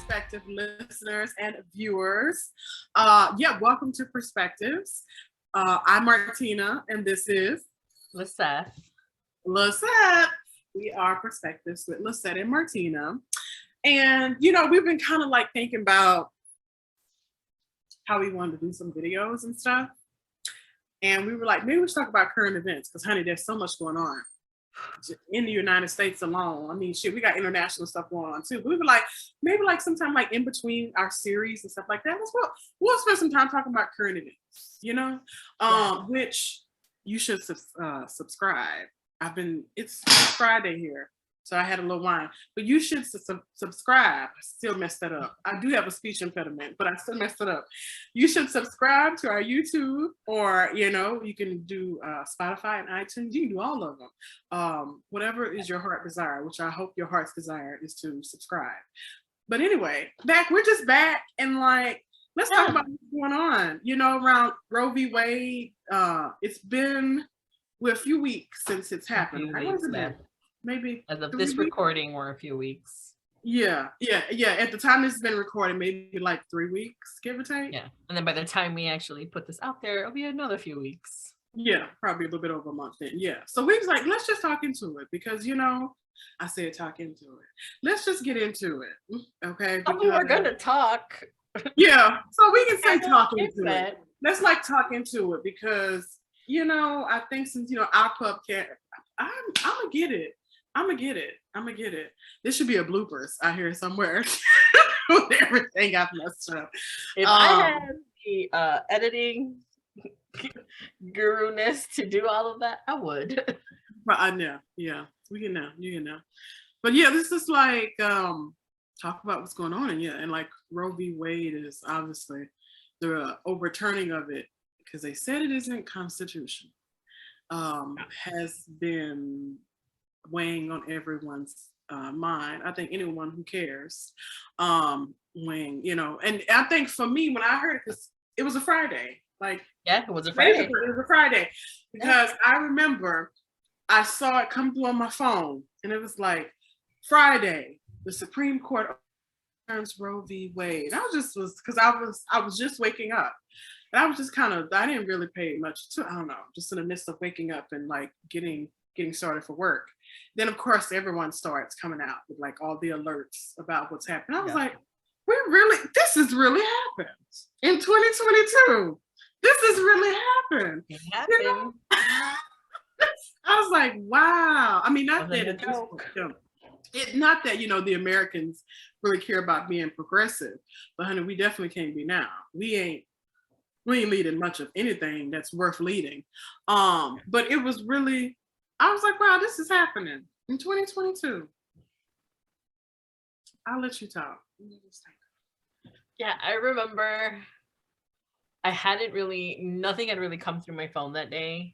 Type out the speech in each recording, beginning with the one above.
prospective listeners and viewers. Welcome to Perspectives. I'm Martina, and this is Lisette. Lisette. We are Perspectives with Lisette and Martina. And, we've been kind of like thinking about how we wanted to do some videos and stuff. And we were like, maybe we should talk about current events because, honey, there's so much going on in the United States alone. I mean, shit, we got international stuff going on too. But we were like, maybe like sometime like in between our series and stuff like that, we'll spend some time talking about current events, which you should subscribe. It's Friday here, so I had a little wine, but you should subscribe. I still messed that up. I do have a speech impediment, but I still messed it up. You should subscribe to our YouTube, or you can do Spotify and iTunes. You can do all of them. Whatever is your heart desire, which I hope your heart's desire is to subscribe. But anyway, we're just back, and like, let's talk about what's going on. Around Roe v. Wade. It's been a few weeks since it's happened. What has it been? Maybe as of this recording, we're a few weeks. Yeah. At the time this has been recorded, maybe like 3 weeks, give or take. Yeah, and then by the time we actually put this out there, it'll be another few weeks. Yeah, probably a little bit over a month then. Yeah. So we was like, let's just talk into it because I said talk into it. Let's just get into it. Okay. Because we were gonna talk. Yeah. So we can say talk into it. Let's like talk into it because I think since our pup can't, I'm gonna get it. I'm gonna get it. This should be a bloopers out here somewhere. Everything got messed up. If I had the editing guru-ness to do all of that, I would. But I know. Yeah, we can know. You can know. But yeah, this is like talk about what's going on, and like Roe v. Wade is obviously the overturning of it because they said it isn't constitutional. Has been weighing on everyone's mind. I think anyone who cares, weighing, and I think for me, when I heard it, because it was a Friday, like, yeah, it was a Friday. It was a Friday because I remember I saw it come through on my phone, and it was like Friday, the Supreme Court overturns Roe v. Wade. Because I was just waking up. And I was just I didn't really pay much to, I don't know, just in the midst of waking up and like getting started for work. Then of course everyone starts coming out with like all the alerts about what's happening. I was like, this has really happened in 2022. This has really happened. It happened. I was like, wow. I mean, not that the Americans really care about being progressive, but honey, we definitely can't be now. We ain't leading much of anything that's worth leading. But it was really, I was like, wow, this is happening in 2022. I'll let you talk. Yeah, I remember nothing had really come through my phone that day.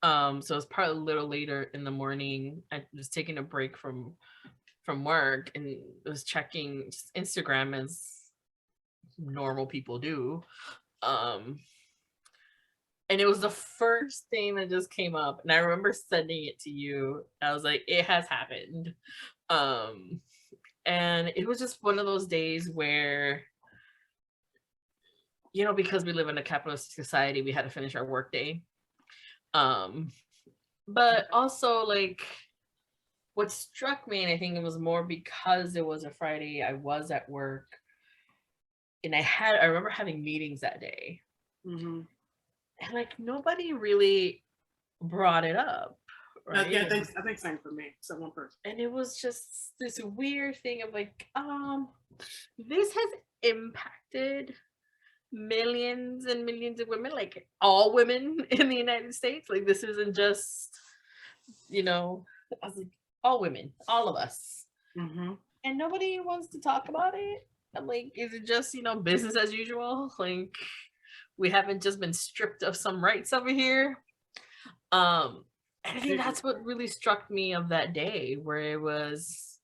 So it was probably a little later in the morning. I was taking a break from work and was checking Instagram as normal people do. And it was the first thing that just came up, and I remember sending it to you. I was like, it has happened. And it was just one of those days where, because we live in a capitalist society, we had to finish our work day. But also, like, what struck me, and I think it was more because it was a Friday, I was at work, and I remember having meetings that day. Mm-hmm. And like nobody really brought it up, right? Yeah, I think same for me. So one person. And it was just this weird thing of like, this has impacted millions and millions of women, like all women in the United States. Like this isn't just, I was like, all women, all of us. Mm-hmm. And nobody wants to talk about it. I'm like, is it just, business as usual? Like, we haven't just been stripped of some rights over here. And I think that's what really struck me of that day, where it was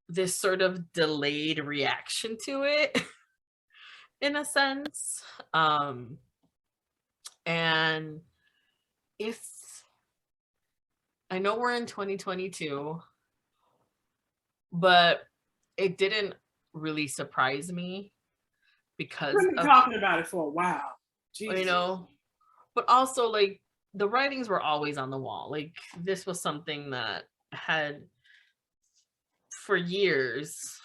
this sort of delayed reaction to it, in a sense. And I know we're in 2022, but it didn't really surprised me because We've been of, talking about it for a while. Jesus. you know, but also like the writings were always on the wall. Like this was something that had for years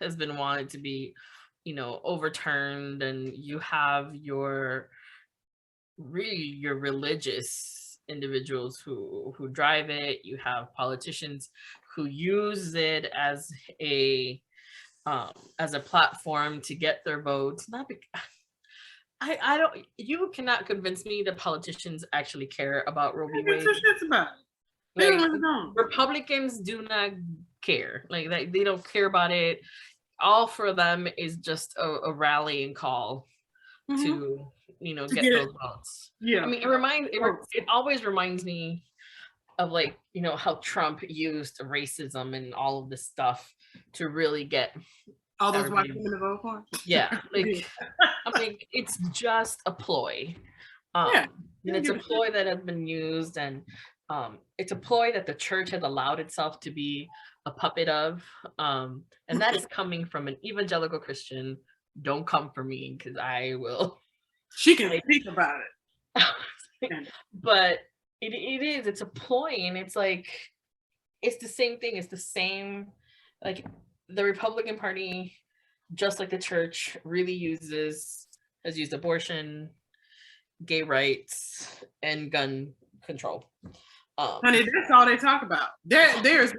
has been wanted to be, you know, overturned, and you have your really your religious individuals who drive it. You have politicians who use it as a platform to get their votes. Not because I don't, you cannot convince me that politicians actually care about Roe v. Wade. Shit's about it. They Like really don't. Republicans do not care. Like they don't care about it. All for them is just a rallying call to, you know, To get get those it. votes. Yeah. I mean, it always reminds me of like, you know, how Trump used racism and all of this stuff to really get All those white everybody. women to vote for. Yeah, like I'm like, it's just a ploy. Yeah. And it's a ploy that has been used, and it's a ploy that the church has allowed itself to be a puppet of. And that is coming from an evangelical Christian. Don't come for me, because I will. She can speak about it. But it's a ploy, and it's like, it's the same thing. It's the same, like the Republican Party, just like the church, really has used abortion, gay rights, and gun control. Honey, that's all they talk about. There's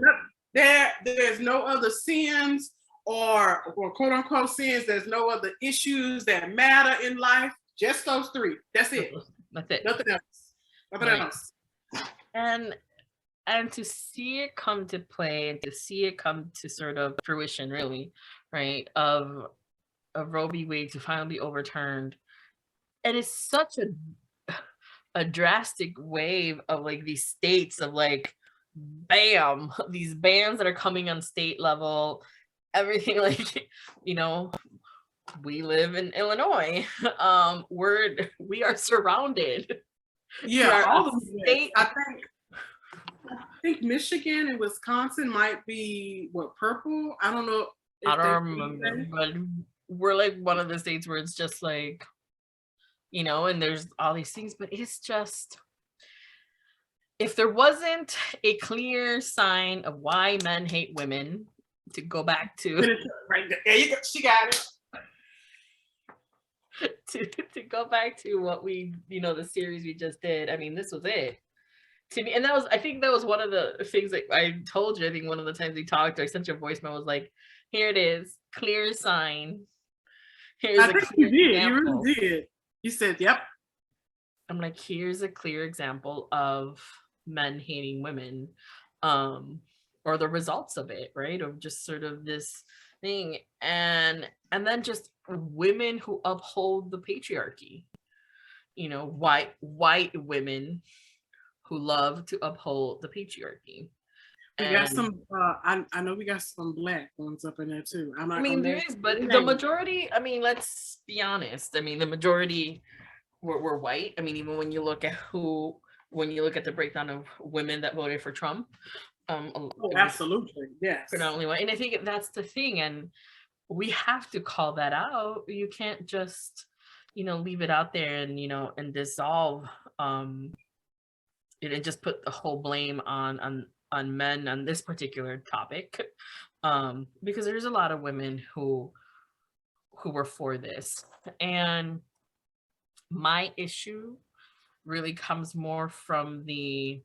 no other sins or quote unquote sins. There's no other issues that matter in life. Just those three. That's it. That's it. Nothing else. Nothing else. And to see it come to play, and to see it come to sort of fruition, really, right, of Roe v. Wade to finally be overturned, and it's such a drastic wave of like these states of like, bam, these bans that are coming on state level, everything, like, you know, we live in Illinois. We are surrounded. Yeah, all the state. I think Michigan and Wisconsin might be purple. I don't know. I don't remember, but we're like one of the states where it's just like, you know, and there's all these things, but it's just, if there wasn't a clear sign of why men hate women, to go back to right there you go, she got it. to go back to what we, you know, the series we just did. I mean, this was it to me, and I think that was one of the things that I told you. I think one of the times we talked, I sent you a voicemail, was like, here it is, clear sign. Here's I think you did. Example. You really did. You said, yep. I'm like, here's a clear example of men hating women, or the results of it, right? Of just sort of this thing, and then just women who uphold the patriarchy, you know, white women who love to uphold the patriarchy. We got some. I know we got some black ones up in there too. I mean, there is, but the majority. I mean, let's be honest. I mean, the majority were white. I mean, even when you look at the breakdown of women that voted for Trump, absolutely, yes, predominantly white. And I think that's the thing, and we have to call that out. You can't just, you know, leave it out there and, you know, and dissolve it and just put the whole blame on men on this particular topic, because there's a lot of women who were for this. And my issue really comes more from the,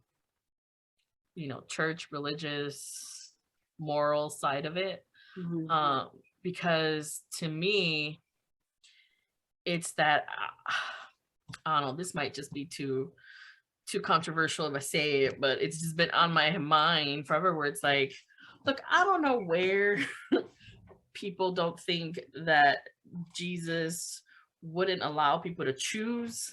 you know, church, religious, moral side of it. Because to me, it's that, I don't know, this might just be too controversial if I say it, but it's just been on my mind forever, where it's like, look, I don't know where people don't think that Jesus wouldn't allow people to choose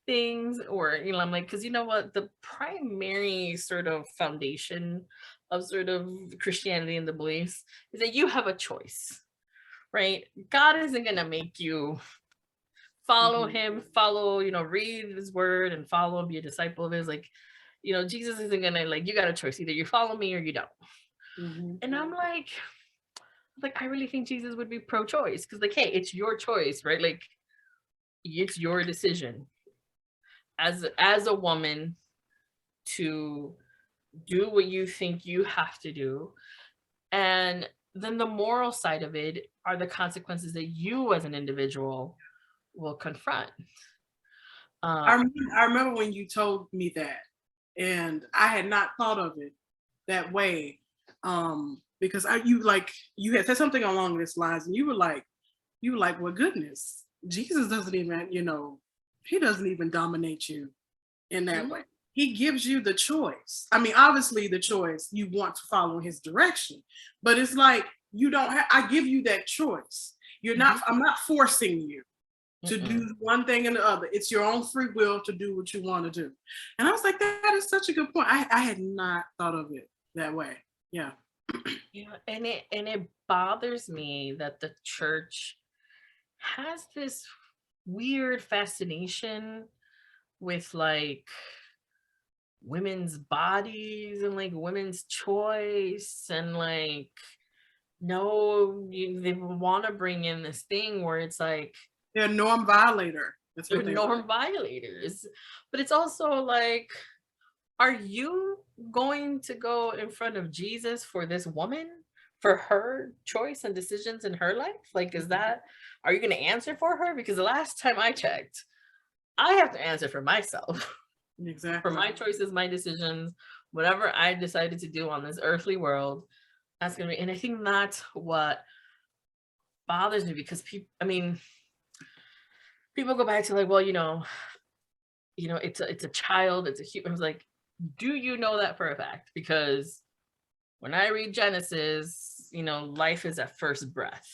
things, or, you know, I'm like, because you know what, the primary sort of foundation of sort of Christianity and the beliefs is that you have a choice, right? God isn't going to make you follow him, you know, read his word and follow him, be a disciple of his. Like, you know, Jesus isn't gonna, like, you got a choice, either you follow me or you don't. And I'm like, like, I really think Jesus would be pro-choice because, like, hey, it's your choice, right? Like, it's your decision as a woman to do what you think you have to do, and then the moral side of it are the consequences that you as an individual will confront. Um, I remember when you told me that, and I had not thought of it that way. Because you had said something along this lines, and you were like, well, goodness, Jesus doesn't even, he doesn't even dominate you in that way. mhm, He gives you the choice. I mean, obviously, the choice you want to follow his direction, but it's like you don't have. I give you that choice. You're not. mhm, I'm not forcing you to mm-mm. do one thing and the other. It's your own free will to do what you want to do. And I was like, that is such a good point. I had not thought of it that way. Yeah. Yeah, and it bothers me that the church has this weird fascination with like women's bodies and like women's choice and like no they want to bring in this thing where it's like They're a norm violator. That's they're what they are. norm violators, but it's also like, are you going to go in front of Jesus for this woman, for her choice and decisions in her life? Like, are you going to answer for her? Because the last time I checked, I have to answer for myself, for Exactly. my choices, my decisions, whatever I decided to do on this earthly world. That's going to be, and I think that's what bothers me because people, I mean, people go back to like, well, it's a child, it's a human. I was like, do you know that for a fact? Because when I read Genesis, life is at first breath.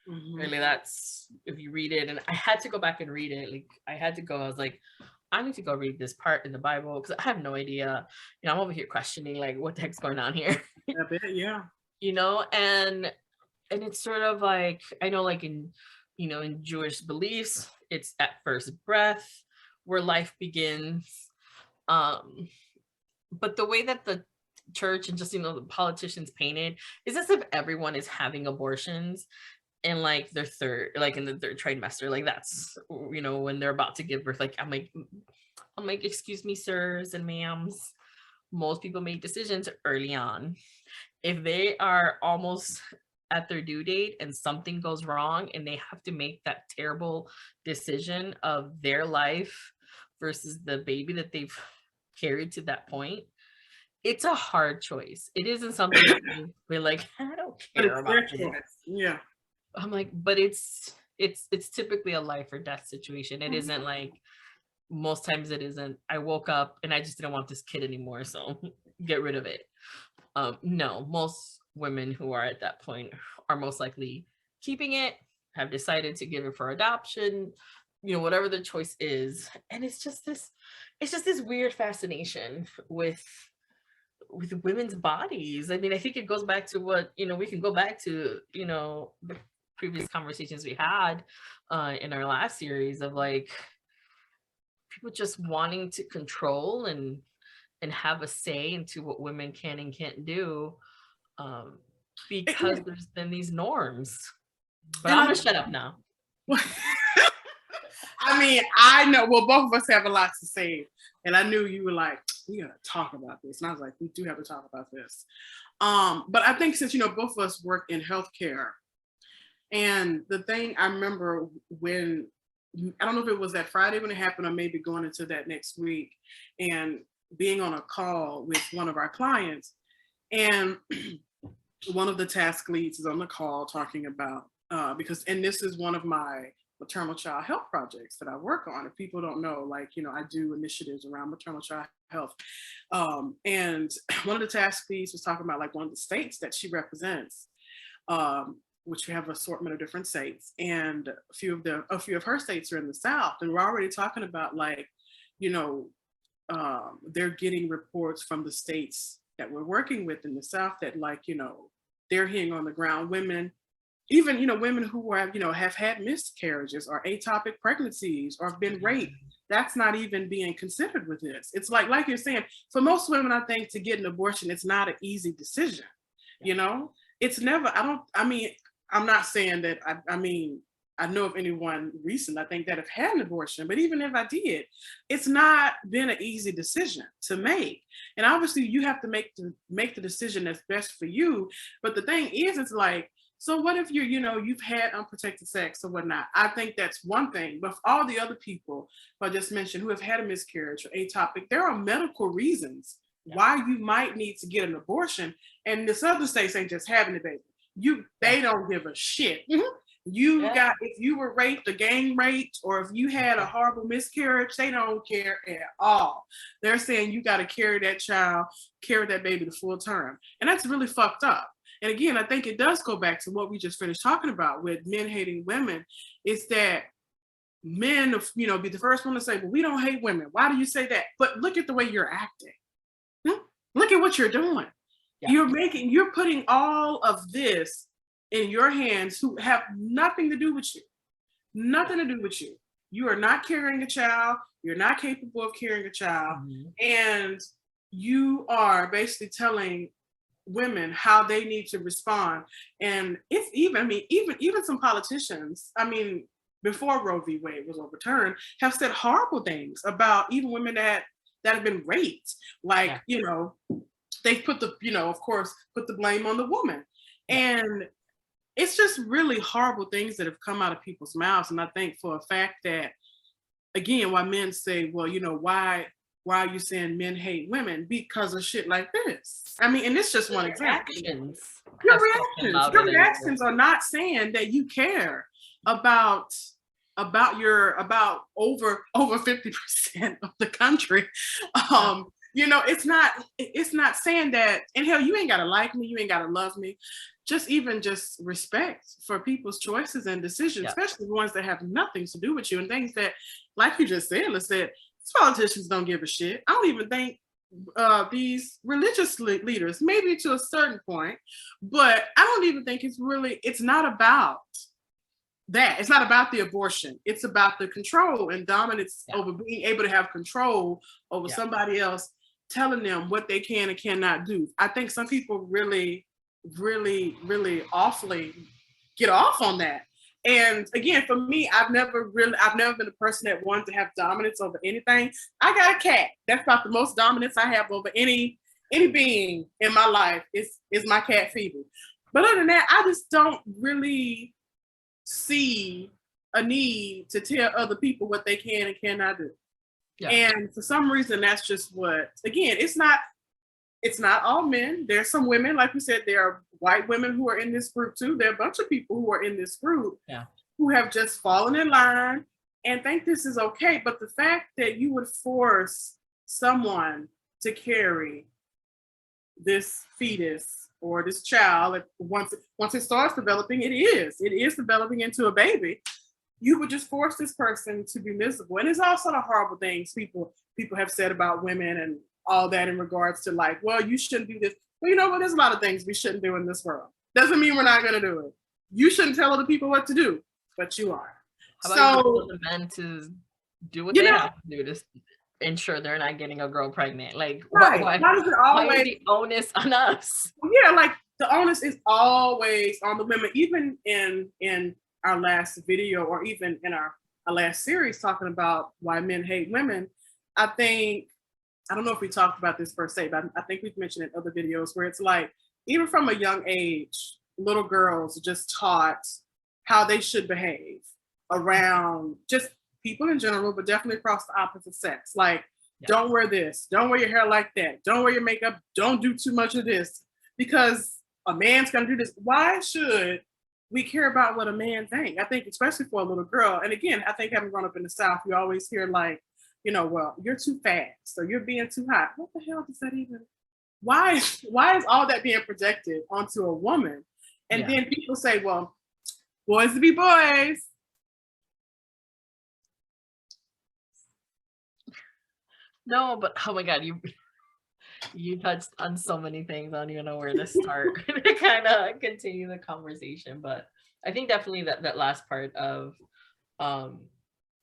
Hmm. Really, that's if you read it. And I had to go back and read it. Like, I had to go, I was like, I need to go read this part in the Bible because I have no idea. I'm over here questioning, like, what the heck's going on here? I bet. Yeah. And it's sort of like, I know, like, in Jewish beliefs, it's at first breath where life begins. Um, but the way that the church and just the politicians paint it is as if everyone is having abortions in like their third, like in the third trimester, like that's when they're about to give birth. Like, I'm like, excuse me, sirs and ma'ams, most people make decisions early on. If they are almost at their due date and something goes wrong and they have to make that terrible decision of their life versus the baby that they've carried to that point, it's a hard choice. It isn't something that we're like, I don't But care it's their about this. choice. Yeah. I'm like, but it's typically a life or death situation. It Mhm. isn't like, most times it isn't, I woke up and I just didn't want this kid anymore, so get rid of it. No, most women who are at that point are most likely keeping it, have decided to give it for adoption, whatever the choice is. And it's just this weird fascination with women's bodies. I mean, I think it goes back to what, we can go back to, the previous conversations we had in our last series of like people just wanting to control and have a say into what women can and can't do, um, because there's been these norms. But And I'm I gonna shut up now. I mean, I know. Well, both of us have a lot to say, and I knew you were like, "We gotta talk about this," and I was like, "We do have to talk about this." But I think since both of us work in healthcare, and the thing I remember when I don't know if it was that Friday when it happened, or maybe going into that next week, and being on a call with one of our clients, and one of the task leads is on the call talking about and this is one of my maternal child health projects that I work on. If people don't know, like, I do initiatives around maternal child health. And one of the task leads was talking about like one of the states that she represents, which we have an assortment of different states, and a few of her states are in the South, and we're already talking about like, you know, they're getting reports from the states that we're working with in the South that like, they're hearing on the ground women, even, women who have had miscarriages or ectopic pregnancies or have been raped. That's not even being considered with this. It's like you're saying, for most women, I think to get an abortion, it's not an easy decision, you know? it's never, I mean, I'm not saying that, I mean, I know of anyone recent, I think, that have had an abortion, but even if I did, it's not been an easy decision to make. And obviously you have to make the decision that's best for you. But the thing is, it's like, so what if you've had unprotected sex or whatnot? I think that's one thing. But for all the other people who I just mentioned who have had a miscarriage or atopic, there are medical reasons why you might need to get an abortion. And this other states ain't just having a baby. They don't give a shit. If you were raped or gang raped, or if you had a horrible miscarriage, they don't care at all. They're saying you got to carry that child, carry that baby to full term. And that's really fucked up. And again, I think it does go back to what we just finished talking about with men hating women, is that men, be the first one to say, well, we don't hate women. Why do you say that? But look at the way you're acting. Look at what you're doing. Yeah. You're putting all of this in your hands who have nothing to do with you. Nothing to do with you. You are not carrying a child. You're not capable of carrying a child. Mm-hmm. And you are basically telling women how they need to respond. And it's even some politicians, before Roe v. Wade was overturned, have said horrible things about even women that have been raped. Like, they put of course, put the blame on the woman. And it's just really horrible things that have come out of people's mouths. And I think for a fact that, again, why men say, well, why are you saying men hate women? Because of shit like this. And it's just one example. Your reactions are not saying that you care about over 50% of the country. It's not saying that, and hell, you ain't gotta like me, you ain't gotta love me. Just respect for people's choices and decisions, especially the ones that have nothing to do with you, and things that, like you just said, politicians don't give a shit. I don't even think these religious leaders, maybe to a certain point, but I don't even think it's not about that. It's not about the abortion. It's about the control and dominance over being able to have control over somebody else, telling them what they can and cannot do. I think some people really, really, really awfully get off on that. And again, for me, I've never been a person that wanted to have dominance over anything. I got a cat. That's about the most dominance I have over any being in my life is my cat Phoebe. But other than that, I just don't really see a need to tell other people what they can and cannot do. Yeah. And for some reason, that's just what, again, it's not all men. There's some women, like we said, there are white women who are in this group too. There are a bunch of people who are in this group who have just fallen in line and think this is okay. But the fact that you would force someone to carry this fetus or this child, once it starts developing, it is developing into a baby. You would just force this person to be miserable. And there's all sort of horrible things people have said about women and all that in regards to, like, well, you shouldn't do this. Well, you know what? There's a lot of things we shouldn't do in this world. Doesn't mean we're not going to do it. You shouldn't tell other people what to do, but you are. How about you tell the men to do what they have to do to ensure they're not getting a girl pregnant? Like, right. why is the onus on us? Yeah, like the onus is always on the women. Even in our last video, or even in our last series talking about why men hate women, I don't know if we talked about this per se, but I think we've mentioned in other videos where it's like, even from a young age, little girls are just taught how they should behave around just people in general, but definitely across the opposite sex. Like, don't wear this, don't wear your hair like that, don't wear your makeup, don't do too much of this, because a man's gonna do this. Why should we care about what a man thinks? I think especially for a little girl, and again, I think having grown up in the South, you always hear like, well, you're too fast, or you're being too hot. What the hell does that even? Why is all that being projected onto a woman? And then people say, well, boys to be boys. No, but oh my God, you touched on so many things. I don't even know where to start to kind of continue the conversation. But I think definitely that last part of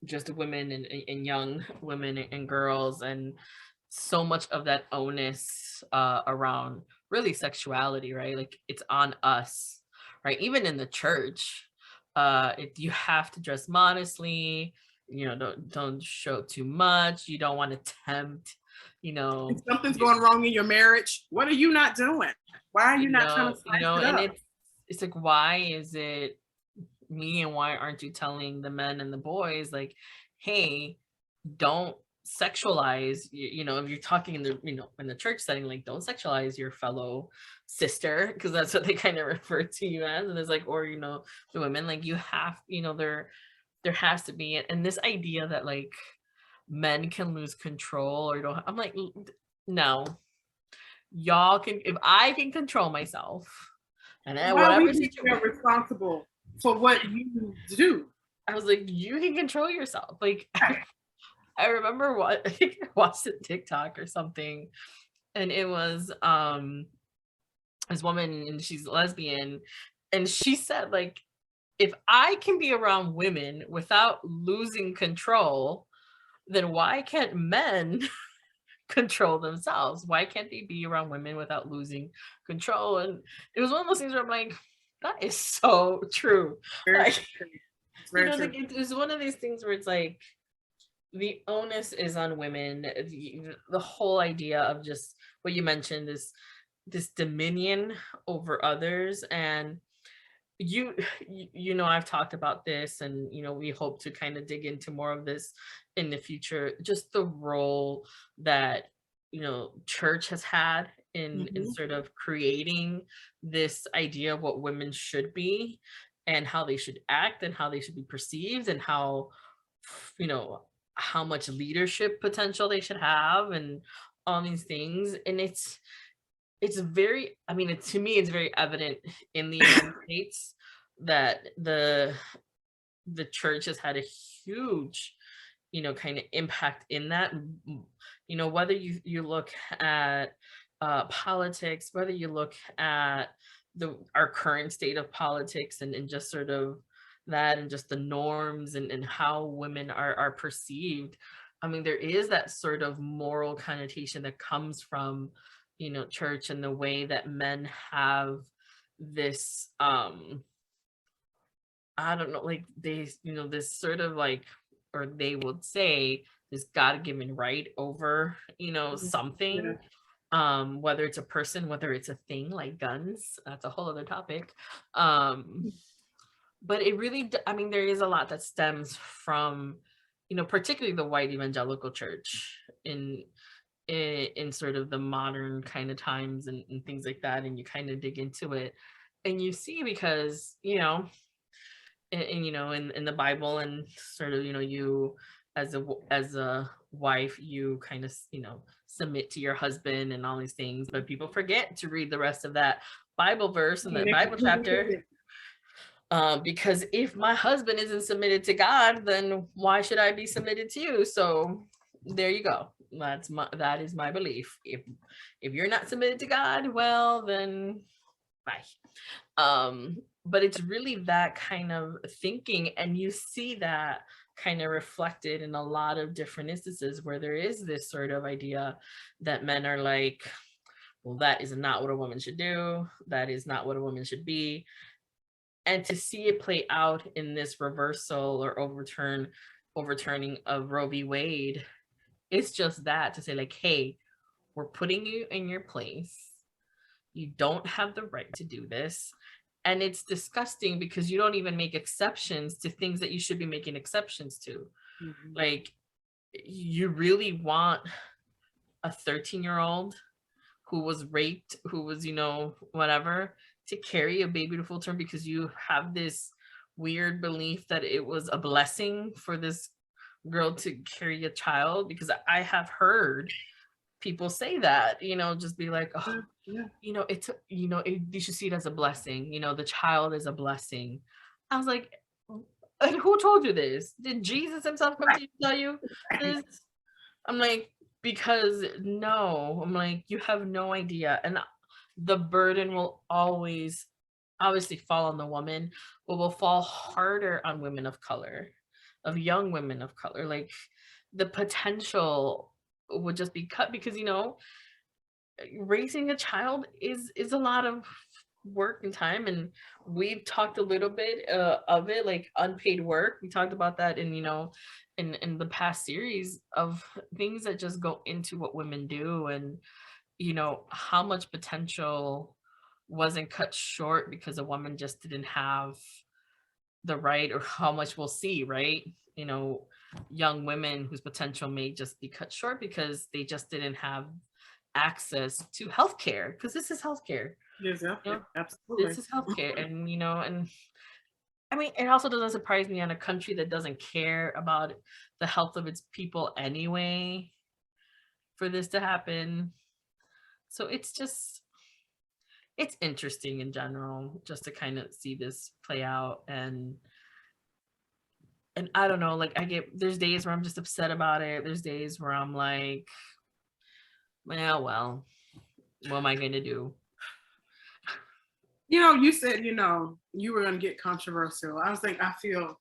just women and young women and girls, and so much of that onus around really sexuality, right? Like it's on us, right? Even in the church, you have to dress modestly. You know, don't show too much. You don't want to tempt. You If know, something's going wrong in your marriage, what are you not doing? Why are you not trying to spice it and up? it's like, why is it me, and why aren't you telling the men and the boys like, hey, don't sexualize, you know, if you're talking in the, in the church setting, like don't sexualize your fellow sister, because that's what they kind of refer to you as. And it's like, or the women, like you have, there has to be it. And this idea that like men can lose control or don't, I'm like, no, y'all can, if I can control myself and then Why are we whatever being situation, held responsible for what you do? I was like, you can control yourself. Like I remember what I think I watched a TikTok or something, and it was this woman, and she's lesbian, and she said like, if I can be around women without losing control, then why can't men control themselves? Why can't they be around women without losing control? And it was one of those things where I'm like, that is so true. Very Like, true. It's very like true. it was one of these things where it's like the onus is on women. The whole idea of just what you mentioned is this dominion over others. And I've talked about this, and we hope to kind of dig into more of this in the future, just the role that church has had in Mhm. sort of creating this idea of what women should be and how they should act and how they should be perceived, and you know how much leadership potential they should have, and all these things. And it's very, I mean, to me it's very evident in the United States that the church has had a huge kind of impact in that. Whether you look at politics, whether you look at our current state of politics, and just sort of that, and just the norms, and how women are perceived. I mean, there is that sort of moral connotation that comes from church, and the way that men have this I don't know, like they, this sort of like, or they would say this God-given right over, Yeah. something, whether it's a person, whether it's a thing like guns, that's a whole other topic. Um, but it really, I mean, there is a lot that stems from, particularly the white evangelical church in sort of the modern kind of times, and things like that. And you kind of dig into it, and you see, because in the Bible, and sort of you as a wife, you kind of submit to your husband and all these things, but people forget to read the rest of that Bible verse and And that they Bible completely chapter. get Because if my husband isn't submitted to God, then why should I be submitted to you? So there you go. That is my belief. If you're not submitted to God, well then bye. But it's really that kind of thinking, and you see that kind of reflected in a lot of different instances where there is this sort of idea that men are like, well, that is not what a woman should do, that is not what a woman should be. And to see it play out in this reversal or overturning of Roe v. Wade, it's just that, to say like, hey, we're putting you in your place. You don't have the right to do this. And it's disgusting because you don't even make exceptions to things that you should be making exceptions to. Mhm. Like, you really want a 13-year-old who was raped, who was, whatever, to carry a baby to full term because you have this weird belief that it was a blessing for this girl to carry a child? Because I have heard people say that, just be like, oh, Yeah, yeah. it's, you should see it as a blessing, the child is a blessing. I was like, and who told you this? Did Jesus himself come to you and tell you Right. this? I'm like, because no, I'm like, you have no idea. And the burden will always obviously fall on the woman, but will fall harder on women of color, of young women of color. Like the potential would just be cut because, you know, raising a child is a lot of work and time, and we've talked a little bit of it, like unpaid work. We talked about that in, you know, in the past series of things that just go into what women do, and you know how much potential wasn't cut short because a woman just didn't have the right, or how much we'll see, right? You know, young women whose potential may just be cut short because they just didn't have access to healthcare, because this is healthcare, Yes, you know, absolutely. this is healthcare. And you know, and I mean, it also doesn't surprise me on a country that doesn't care about the health of its people anyway for this to happen. So it's just, it's interesting in general just to kind of see this play out. And I don't know, like I get, there's days where I'm just upset about it. There's days where I'm like, well, what am I going to do? You know, you said, you know, you were going to get controversial. I was like, I feel,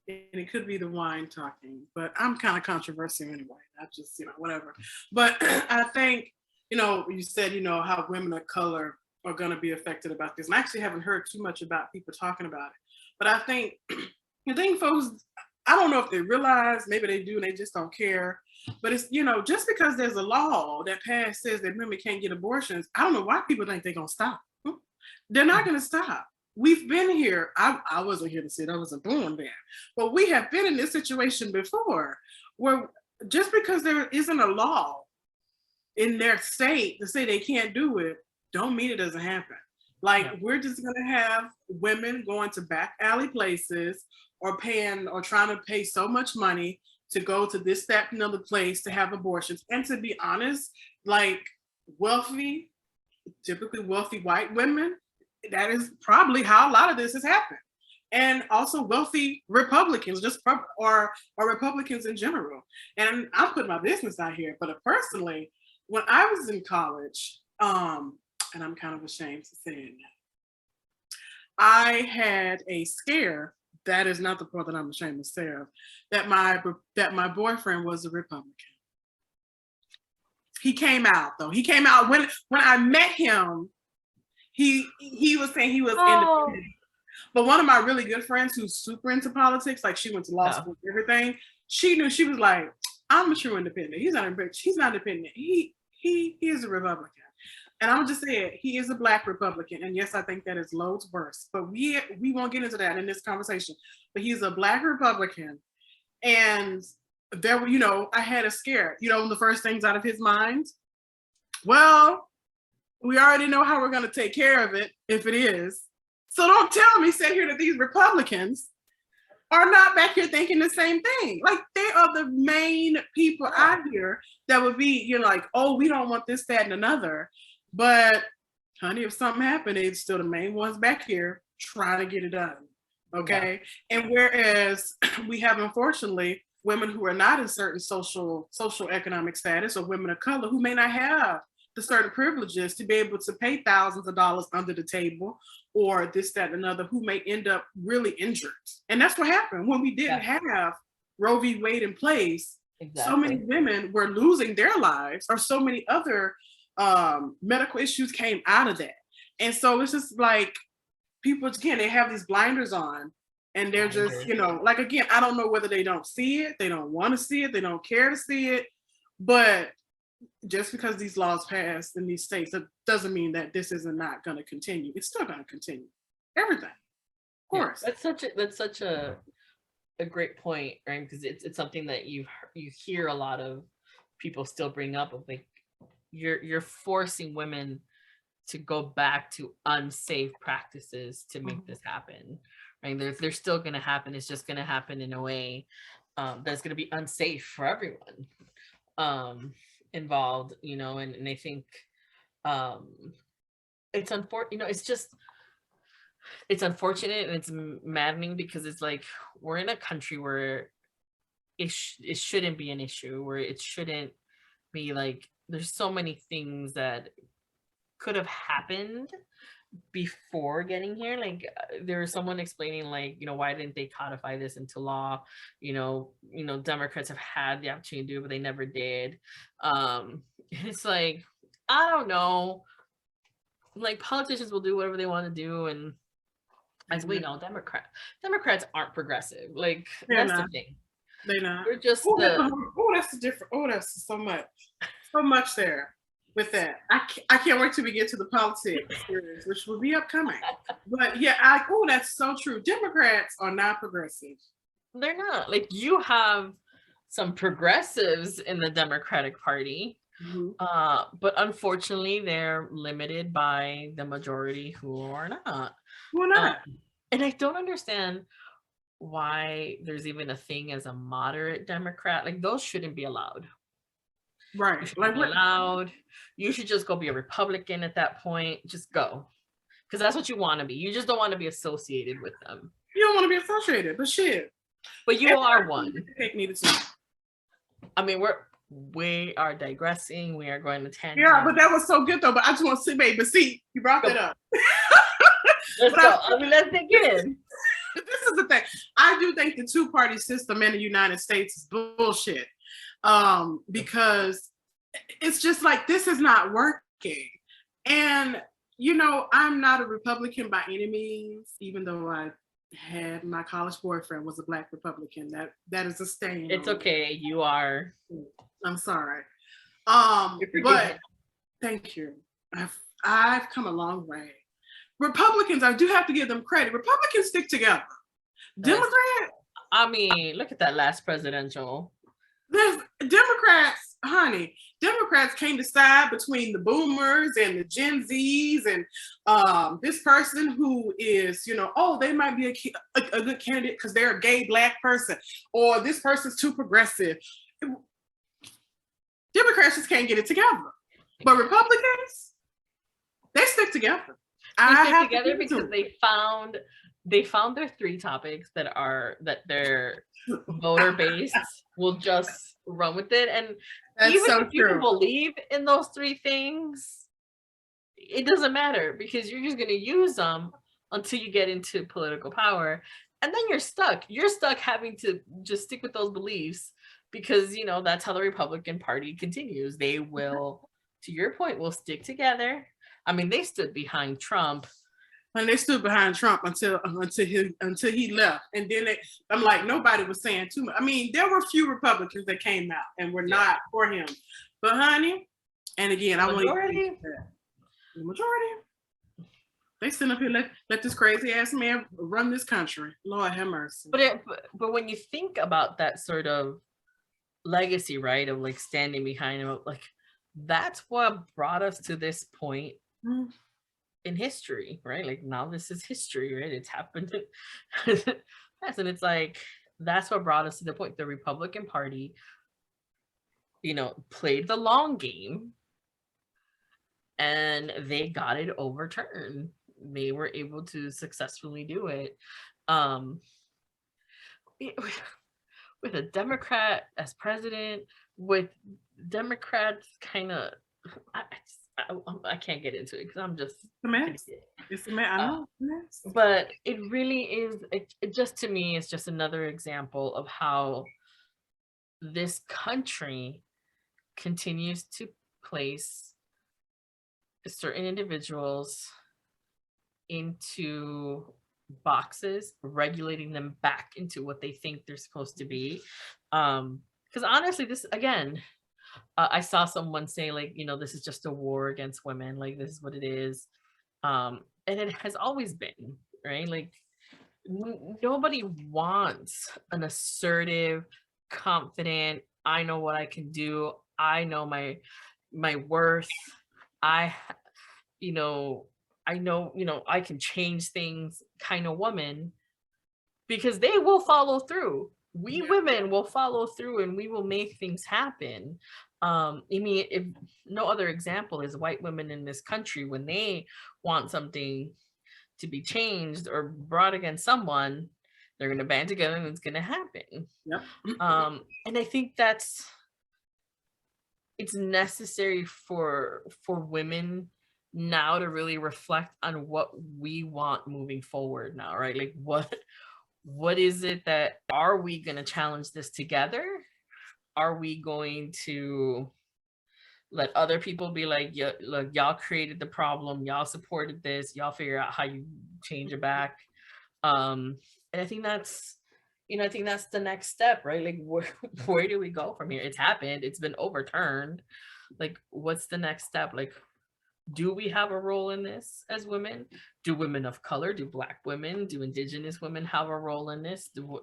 and it could be the wine talking, but I'm kind of controversial anyway. I just, you know, whatever. But I think, you know, you said, you know, how women of color are going to be affected about this. And I actually haven't heard too much about people talking about it. But I think, the thing, folks, I don't know if they realize, maybe they do and they just don't care. But it's, you know, just because there's a law that passed says that women can't get abortions, I don't know why people think they're going to stop. They're not going to stop. We've been here. I wasn't here to say it. I wasn't born then. But we have been in this situation before where just because there isn't a law in their state to say they can't do it, don't mean it doesn't happen. Like Yeah. we're just going to have women going to back alley places or paying or trying to pay so much money to go to this, that, and another place to have abortions. And to be honest, like wealthy, typically wealthy white women, that is probably how a lot of this has happened. And also wealthy Republicans, just or Republicans in general. And I'm putting my business out here, but personally, when I was in college, and I'm kind of ashamed to say it now, I had a scare. That is not the part that I'm ashamed to say of. That my boyfriend was a Republican. He came out though. He came out when I met him. He was saying he was Oh, independent. But one of my really good friends who's super into politics, like she went to law yeah. school and everything, she knew. She was like, I'm a true independent. He's not independent. He's not independent. He is a Republican. And I'm just saying he is a black Republican. And yes, I think that is loads worse. But we won't get into that in this conversation. But he's a black Republican. And there were, you know, I had a scare, you know, the first things out of his mind. Well, we already know how we're going to take care of it if it is. So don't tell me, sit here, that these Republicans are not back here thinking the same thing. Like they are the main people out here that would be, you know, like, oh, we don't want this, that, and another. But honey, if something happened, it's still the main ones back here trying to get it done. Okay. Yeah. And whereas we have, unfortunately, women who are not in certain social economic status, or women of color who may not have the certain privileges to be able to pay thousands of dollars under the table, or this, that, and another, who may end up really injured. And that's what happened when we didn't have Roe v. Wade in place. Exactly. So many women were losing their lives, or so many other medical issues came out of that. And so it's just like people, again, they have these blinders on, and they're just, you know, like, again, I don't know whether they don't see it, they don't want to see it, they don't care to see it, but just because these laws passed in these states, it doesn't mean that this is not going to continue. It's still going to continue. Everything, of course. Yeah, that's such a great point, right? Because it's something that you hear a lot of people still bring up, of like, you're forcing women to go back to unsafe practices to make this happen, right? They're still going to happen. It's just going to happen in a way that's going to be unsafe for everyone involved, you know. And I think it's unfortunate, you know, it's unfortunate and it's maddening, because it's like we're in a country where it shouldn't be an issue, where it shouldn't be like, there's so many things that could have happened before getting here. Like there was someone explaining, like, why didn't they codify this into law? Democrats have had the opportunity to do it, but they never did. It's like, I don't know. Like politicians will do whatever they want to do, and as we know, Democrats aren't progressive. Like that's the thing. They're not. They're just that's the different. Oh, that's so much there with that. I can't wait till we get to the politics series, which will be upcoming. But yeah, that's so true. Democrats are not progressive. They're not. Like you have some progressives in the Democratic Party. But unfortunately, they're limited by the majority who are not. Who are not? And I don't understand why there's even a thing as a moderate Democrat. Like those shouldn't be allowed. Right. You shouldn't be allowed. You should just go be a Republican at that point. Just go. Because that's what you want to be. You just don't want to be associated with them. You don't want to be associated, but shit. But you are one. Take me to see. I mean, we are digressing. We are going to tangent. Yeah, but that was so good though. But I just want to see, babe. But see, you brought that up. Let's go. Let's dig in. This is the thing. I do think the two-party system in the United States is bullshit. Because it's just like this is not working. And I'm not a Republican by any means, even though I had my college boyfriend was a Black Republican. That is a stain. It's okay. You are. I'm sorry. But thank you. I've come a long way. Republicans, I do have to give them credit. Republicans stick together. Democrats. I mean, look at that last presidential. Democrats, honey. Democrats can't decide between the boomers and the Gen Zs and this person who is, they might be a good candidate because they're a gay Black person, or this person's too progressive. Democrats just can't get it together. But Republicans, they stick together. They stick together because they found their 3 topics that their voter base will just run with it. And that's even so if you true. believe in those 3 things, it doesn't matter because you're just going to use them until you get into political power. And then you're stuck. You're stuck having to just stick with those beliefs because, that's how the Republican Party continues. They will, to your point, will stick together. I mean, they stood behind Trump. And they stood behind Trump until he left. And then I'm like, nobody was saying too much. I mean, there were a few Republicans that came out and were not for him. But honey, and again, I want to the majority. They stand up here, let this crazy ass man run this country. Lord have mercy. But when you think about that sort of legacy, right, of like standing behind him, like that's what brought us to this point. In history, right? Like now this is history, right? It's happened. Yes, and it's like that's what brought us to the point. The Republican Party, played the long game and they got it overturned. They were able to successfully do it. With a Democrat as president, with Democrats kind of I can't get into it because I'm just a mess. It's a mess. I know. But it really is. It just to me is just another example of how this country continues to place certain individuals into boxes, regulating them back into what they think they're supposed to be. Because honestly, this again. I saw someone say like, this is just a war against women. Like this is what it is. And it has always been, right? Like nobody wants an assertive, confident, I know what I can do. I know my worth. I know, I can change things kind of woman because they will follow through. We women will follow through and we will make things happen. I mean, if no other example is white women in this country, when they want something to be changed or brought against someone, they're going to band together and it's going to happen. Yep. And I think it's necessary for women now to really reflect on what we want moving forward now, right? Like what is it that, are we going to challenge this together? Are we going to let other people be like, yeah, look, y'all created the problem, y'all supported this, y'all figure out how you change it back? And I think that's, I think that's the next step, right? Like where do we go from here? It's happened, it's been overturned. Like, what's the next step? Like, do we have a role in this as women? Do women of color, do Black women, do Indigenous women have a role in this? Do,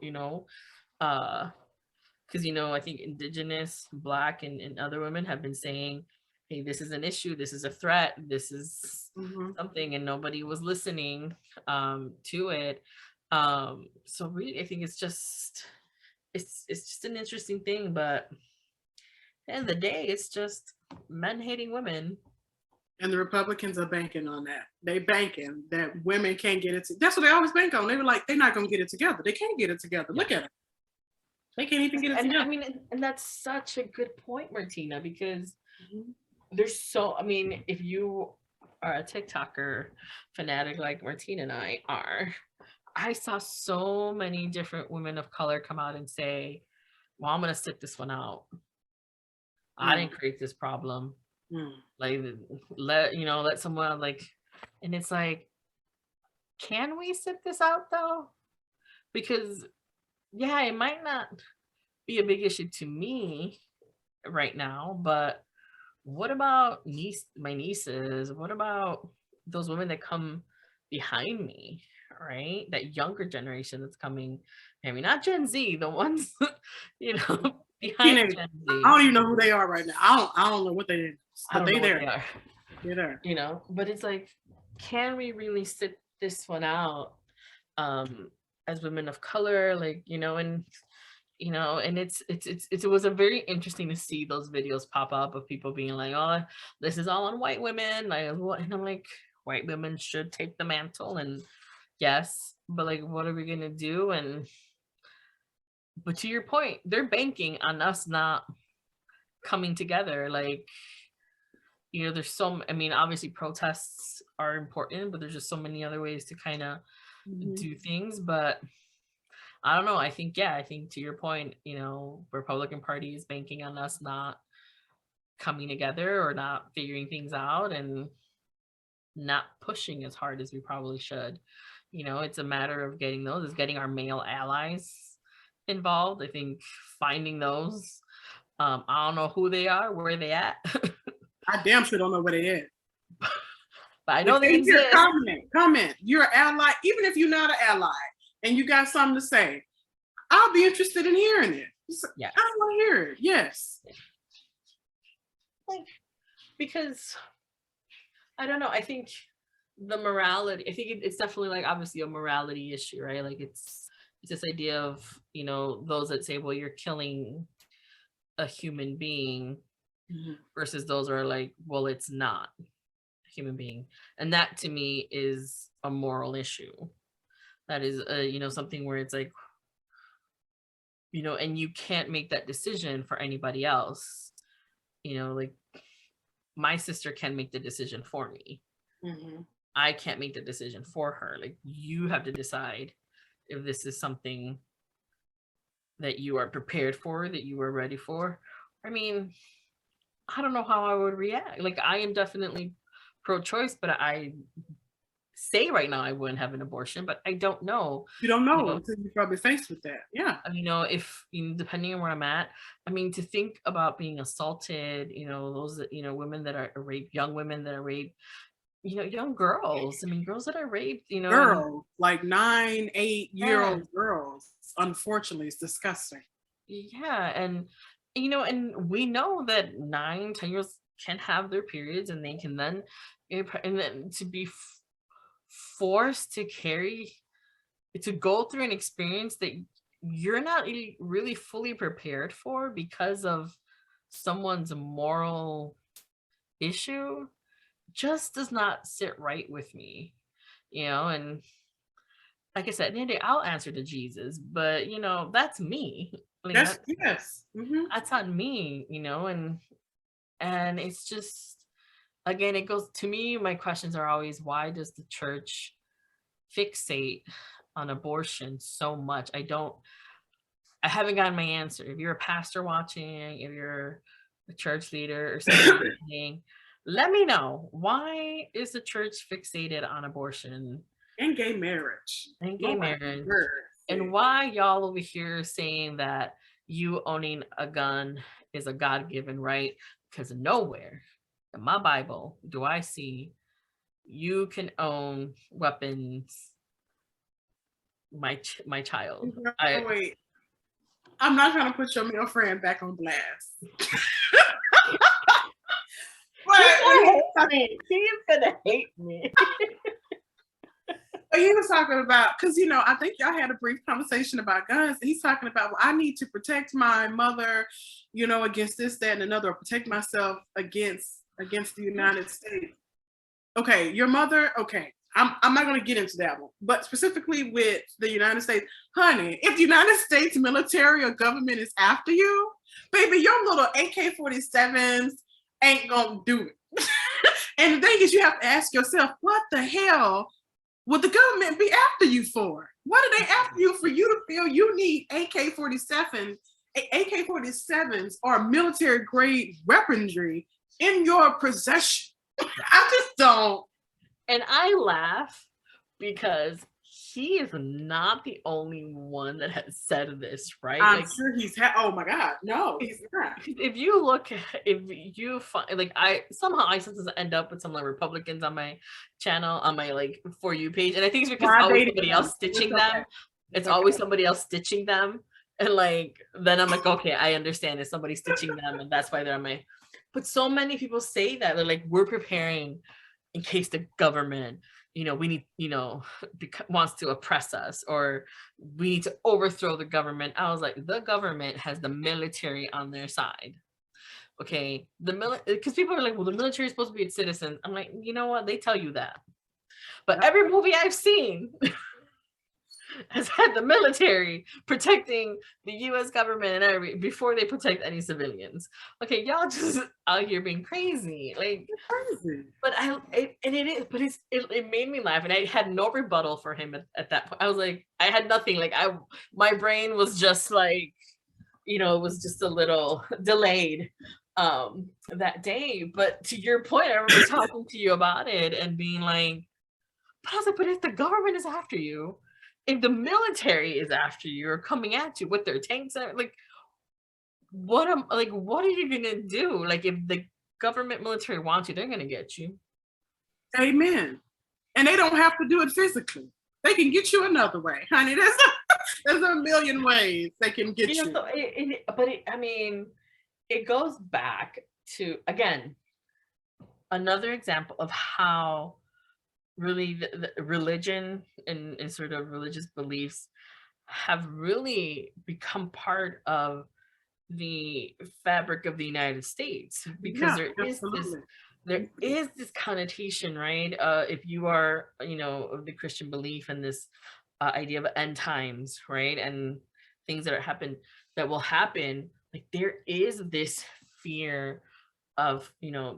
because I think Indigenous, Black, and other women have been saying, hey, this is an issue, this is a threat, this is something, and nobody was listening to it. So really, I think it's just an interesting thing, but at the end of the day, it's just men hating women. And the Republicans are banking on that. They banking that women can't get it. That's what they always bank on. They were like, they're not going to get it together. They can't get it together. Look at it. They can't even get it together. I mean, and that's such a good point, Martina, because there's so, I mean, if you are a TikToker fanatic like Martina and I are, I saw so many different women of color come out and say, well, I'm going to sit this one out. I didn't create this problem. Like, let someone, like, and it's like, can we sit this out though? Because yeah, it might not be a big issue to me right now, but what about my nieces? What about those women that come behind me, right? That younger generation that's coming. I mean, not Gen Z, the ones behind Gen Z. I don't even know who they are right now. I don't know what they are. But they there. They are. They're there. But it's like, can we really sit this one out as women of color? Like, and it was a very interesting to see those videos pop up of people being like, oh, this is all on white women. Like, and I'm like, white women should take the mantle, and yes, but like, what are we gonna do? But to your point, they're banking on us not coming together. Like, there's I mean, obviously protests are important, but there's just so many other ways to kind of do things. But I don't know. I think to your point, Republican Party is banking on us not coming together or not figuring things out and not pushing as hard as we probably should. It's a matter of getting our male allies involved. I think finding those, I don't know who they are, where they at. I damn sure don't know where they at. But I know they exist. Comment. You're an ally, even if you're not an ally, and you got something to say. I'll be interested in hearing it. Yeah, I want to hear it. Yes. Like, because I don't know. I think the morality. I think it's definitely, like, obviously a morality issue, right? Like, it's this idea of those that say, well, you're killing a human being, versus those are like, well, it's not a human being, and that to me is a moral issue. That is something where it's like, and you can't make that decision for anybody else. Like, my sister can make the decision for me. I can't make the decision for her. Like, you have to decide if this is something that you are prepared for, that you are ready for. I mean, I don't know how I would react. Like, I am definitely pro-choice, but I say right now I wouldn't have an abortion, but I don't know. You don't know until you're probably faced with that. Yeah. If depending on where I'm at, I mean, to think about being assaulted, those that, women that are raped, young women that are raped, young girls. I mean, girls that are raped, girls, like 9, 8-year-old girls. Unfortunately, it's disgusting. Yeah, and and we know that 9, 10 years can have their periods, and they can then, and then to be forced to go through an experience that you're not really fully prepared for because of someone's moral issue, just does not sit right with me, and like I said, I'll answer to Jesus, but that's me. Like, yes. That's on me, and it's just, again, it goes to me, my questions are always, why does the church fixate on abortion so much? I haven't gotten my answer. If you're a pastor watching, if you're a church leader or something listening, let me know, why is the church fixated on abortion And gay marriage. and gay marriage? Mercy. And why y'all over here saying that you owning a gun is a God-given right? Because nowhere in my Bible do I see you can own weapons, my child. No, wait. I'm not trying to put your male friend back on blast. He's gonna hate me. But he was talking about, because I think y'all had a brief conversation about guns. He's talking about, well, I need to protect my mother, against this, that, and another, or protect myself against the United States. Okay, your mother. Okay, I'm not going to get into that one, but specifically with the United States, honey, if the United States military or government is after you, baby, your little AK-47s ain't gonna do it. And the thing is, you have to ask yourself, what the hell would the government be after you for? What are they after you for? You to feel you need AK-47s or military grade weaponry in your possession? I just don't. And I laugh because he is not the only one that has said this, right? I'm sure oh my God, no, he's not. If you find, I sometimes end up with some Republicans on my channel, on my For You page, and I think it's because always somebody else stitching them. It's always somebody else stitching them, and then I'm like, okay, I understand, it's somebody stitching them, and that's why they're on my. But so many people say that they're like, we're preparing in case the government, we need, wants to oppress us, or we need to overthrow the government. I was like, the government has the military on their side. Okay, because people are like, well, the military is supposed to be its citizens. I'm like, you know what? They tell you that, but every movie I've seen has had the military protecting the U.S. government and before they protect any civilians. Okay, y'all just out here being crazy, crazy. But it made me laugh, and I had no rebuttal for him at that point. I was like, I had nothing. My brain was just it was just a little delayed that day. But to your point, I remember talking to you about it and being like, but I was like, but if the government is after you, if the military is after you or coming at you with their tanks, what are you gonna do? If the government military wants you, they're gonna get you. Amen. And they don't have to do it physically. They can get you another way, honey. There's a million ways they can get you. So it goes back to, again, another example of how really the religion and sort of religious beliefs have really become part of the fabric of the United States, because there is this connotation, right? If you are, of the Christian belief and this idea of end times, right? And things that will happen, there is this fear of,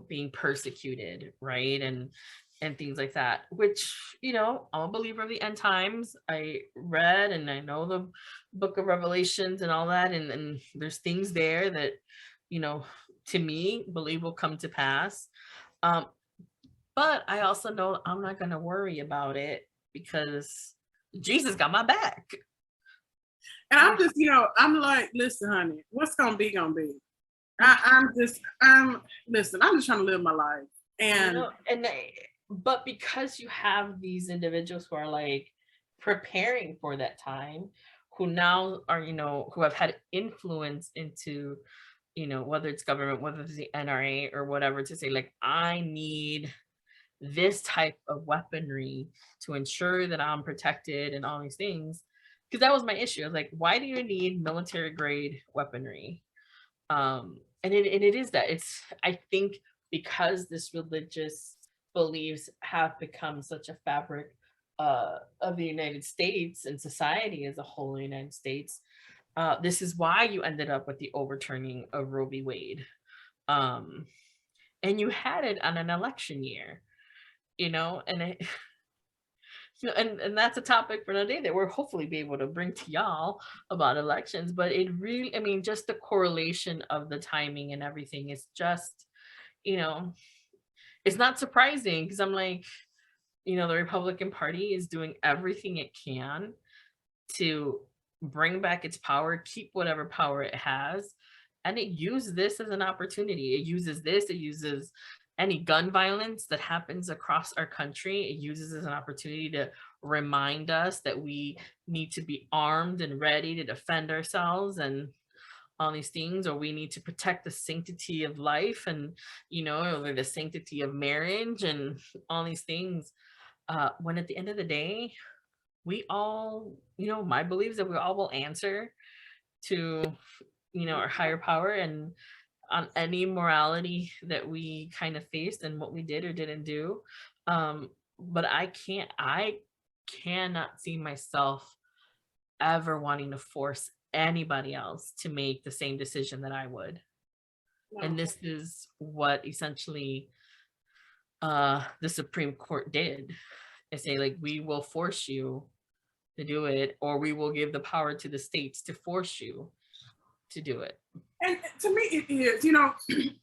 being persecuted, right? And things like that, which, I'm a believer of the end times. I read and I know the book of Revelations and all that. And there's things there that, to me, believe will come to pass. But I also know I'm not going to worry about it because Jesus got my back. And I'm just, I'm like, listen, honey, what's going to be, going to be. Listen, I'm just trying to live my life. And, but because you have these individuals who are preparing for that time, who now are, who have had influence into, whether it's government, whether it's the NRA or whatever, to say I need this type of weaponry to ensure that I'm protected and all these things. Because that was my issue. I was like, why do you need military grade weaponry? And it is that I think because this religious beliefs have become such a fabric of the United States and society as a whole in the United States, this is why you ended up with the overturning of Roe v. Wade. and you had it on an election year, and it, and that's a topic for another day that we'll hopefully be able to bring to y'all about elections. But it really, I mean, just the correlation of the timing and everything is just, you know, it's not surprising because I'm like, the Republican Party is doing everything it can to bring back its power, keep whatever power it has, and it uses this as an opportunity. It uses any gun violence that happens across our country, it uses as an opportunity to remind us that we need to be armed and ready to defend ourselves and all these things, or we need to protect the sanctity of life and, or the sanctity of marriage and all these things. When at the end of the day, we all, my belief is that we all will answer to, our higher power and on any morality that we kind of faced and what we did or didn't do. But I cannot see myself ever wanting to force anybody else to make the same decision that I would. No. And this is what essentially the Supreme Court did, is say, like, we will force you to do it, or we will give the power to the states to force you to do it. And to me, it is,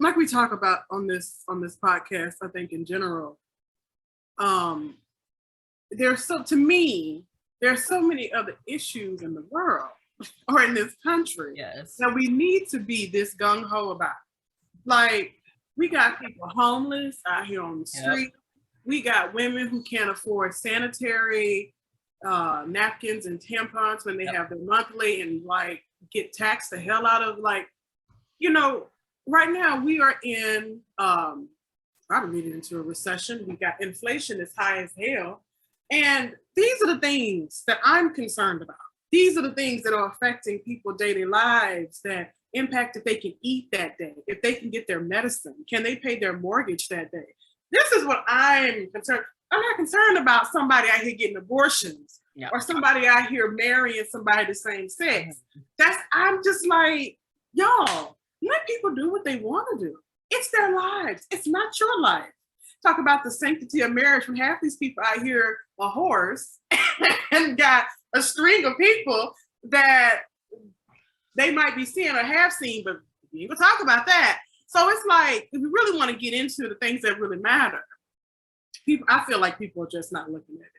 like we talk about on this podcast, I think in general, there's so many other issues in the world or in this country Yes. that we need to be this gung-ho about. Like, we got people homeless out here on the street. Yep. We got women who can't afford sanitary napkins and tampons when they have their monthly, and like get taxed the hell out of, like, right now we are in probably leading into a recession. We got inflation as high as hell. And these are the things that I'm concerned about. These are the things that are affecting people's daily lives, that impact if they can eat that day, if they can get their medicine, can they pay their mortgage that day? This is what I'm concerned. I'm not concerned about somebody out here getting abortions or somebody out here marrying somebody the same sex. I'm just like, y'all, let people do what they want to do. It's their lives. It's not your life. Talk about the sanctity of marriage when half these people out here are whores and got a string of people that they might be seeing or have seen, but we ain't gonna talk about that. So it's like, if we really want to get into the things that really matter, I feel like people are just not looking at it.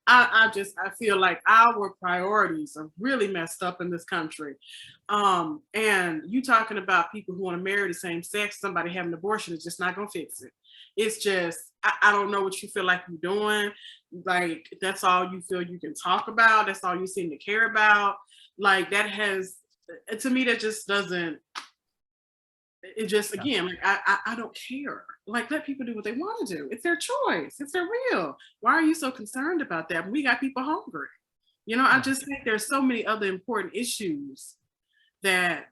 I feel like our priorities are really messed up in this country. And you talking about people who want to marry the same sex, somebody having an abortion is just not gonna fix it. It's just, I don't know what you feel like you're doing. Like, that's all you feel you can talk about. That's all you seem to care about. Like, that has, to me, that just doesn't, it just, again, like, I don't care. Like, let people do what they want to do. It's their choice. It's their will. Why are you so concerned about that? We got people hungry. I just think there's so many other important issues that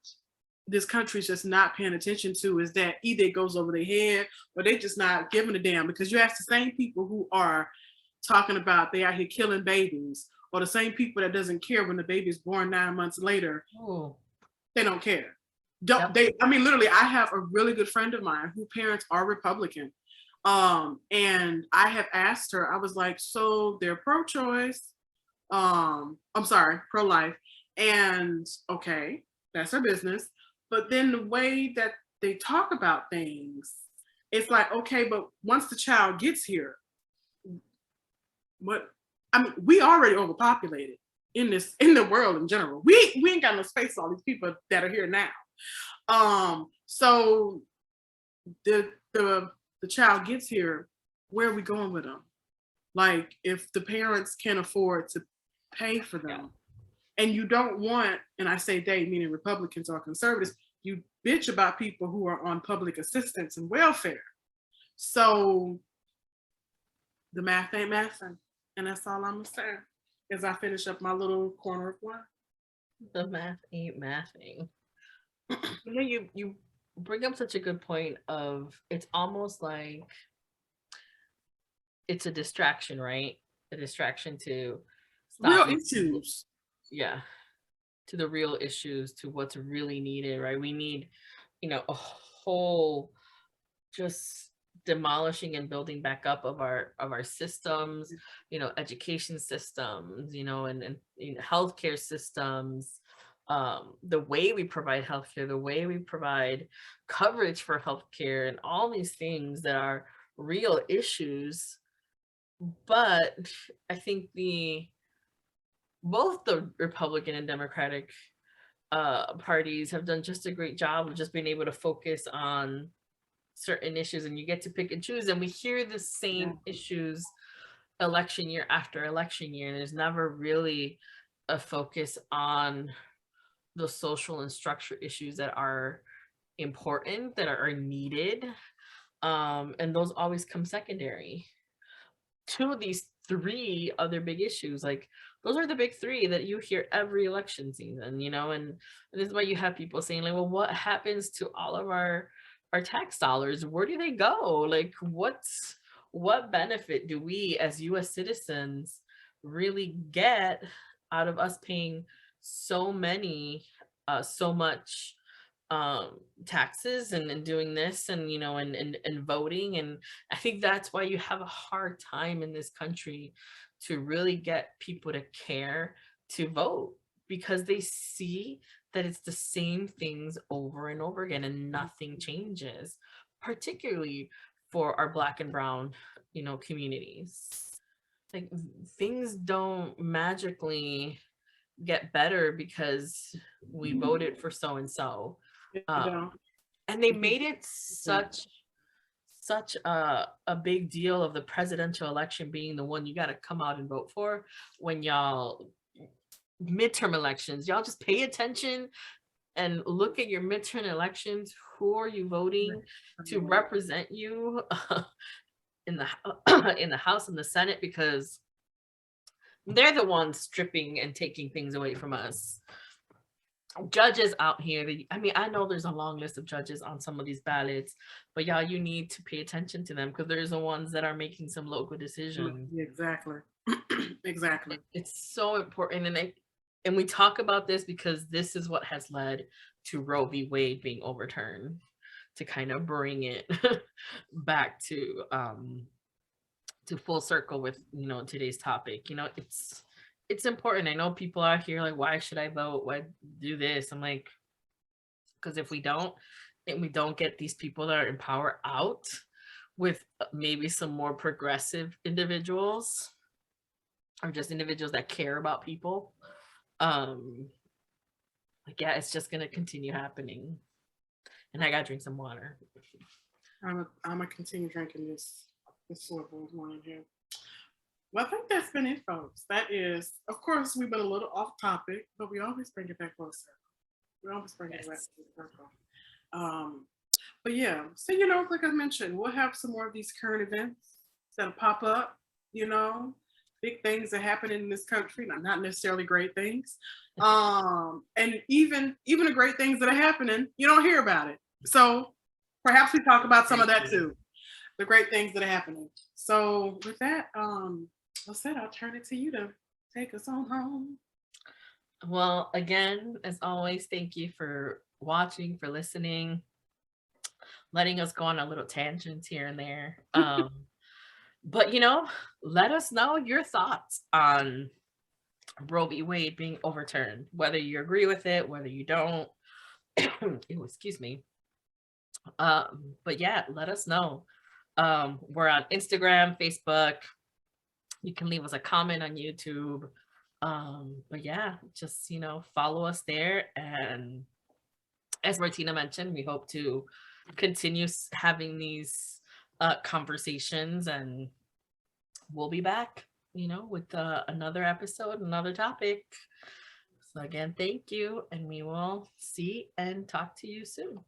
this country's just not paying attention to, is that either it goes over their head or they just not giving a damn. Because you ask the same people who are talking about they out here killing babies, or the same people that doesn't care when the baby is born 9 months later, they don't care. Literally, I have a really good friend of mine whose parents are Republican. And I have asked her, I was like, so they're pro-choice, pro-life. And okay, that's her business. But then the way that they talk about things, it's like, okay, but once the child gets here, we already overpopulated in the world in general. We ain't got no space for all these people that are here now. So the child gets here, where are we going with them? Like, if the parents can't afford to pay for them, and you don't want, and I say they, meaning Republicans or conservatives, you bitch about people who are on public assistance and welfare. So the math ain't mathing. And that's all I'm gonna say as I finish up my little corner of wine. The math ain't mathing. You bring up such a good point of, it's almost like it's a distraction, right? A distraction to real issues. Yeah. To the real issues, to what's really needed, right? We need, a whole just demolishing and building back up of our systems, education systems, and healthcare systems, the way we provide healthcare, the way we provide coverage for healthcare, and all these things that are real issues. But I think the both the Republican and Democratic parties have done just a great job of just being able to focus on certain issues, and you get to pick and choose, and we hear the Yeah. same issues election year after election year, and there's never really a focus on the social and structure issues that are important, that are needed, and those always come secondary to these three other big issues. Like, those are the big three that you hear every election season, and this is why you have people saying, like, well, what happens to all of our tax dollars? Where do they go? Like, what benefit do we as US citizens really get out of us paying so much taxes, and doing this, and voting? And I think that's why you have a hard time in this country to really get people to care to vote, because they see that it's the same things over and over again and nothing changes, particularly for our Black and brown communities. Like, things don't magically get better because we voted for so and so. You um, know, and they made it such a big deal of the presidential election being the one you got to come out and vote for, when y'all midterm elections, y'all just pay attention and look at your midterm elections. Who are you voting to represent you in the in the House and the Senate? Because they're the ones stripping and taking things away from us. Judges out here, I know there's a long list of judges on some of these ballots, but y'all, you need to pay attention to them, because there's the ones that are making some local decisions. Exactly. Exactly. It's so important, and we talk about this because this is what has led to Roe v. Wade being overturned, to kind of bring it back to full circle with today's topic. It's important. I know people out here like, why should I vote? Why do this? I'm like, because if we don't, and we don't get these people that are in power out with maybe some more progressive individuals, or just individuals that care about people, like, yeah, it's just gonna continue happening. And I gotta drink some water. I'm gonna continue drinking this sorbet wine here. Well, I think that's been it, folks. That is, of course, we've been a little off topic, but we always bring it back full circle. We always bring it back to the circle. But yeah, so like I mentioned, we'll have some more of these current events that'll pop up. Big things that happen in this country, not necessarily great things, and even the great things that are happening, you don't hear about it. So perhaps we talk about some of that too, the great things that are happening. So with that, I'll turn it to you to take us on home. Well, again, as always, thank you for watching, for listening, letting us go on a little tangents here and there. But let us know your thoughts on Roe v. Wade being overturned, whether you agree with it, whether you don't. Ew, excuse me. But yeah, let us know. We're on Instagram, Facebook. You can leave us a comment on YouTube. But yeah, just follow us there. And as Martina mentioned, we hope to continue having these conversations, and we'll be back with another episode, another topic. So again, thank you, and we will see and talk to you soon.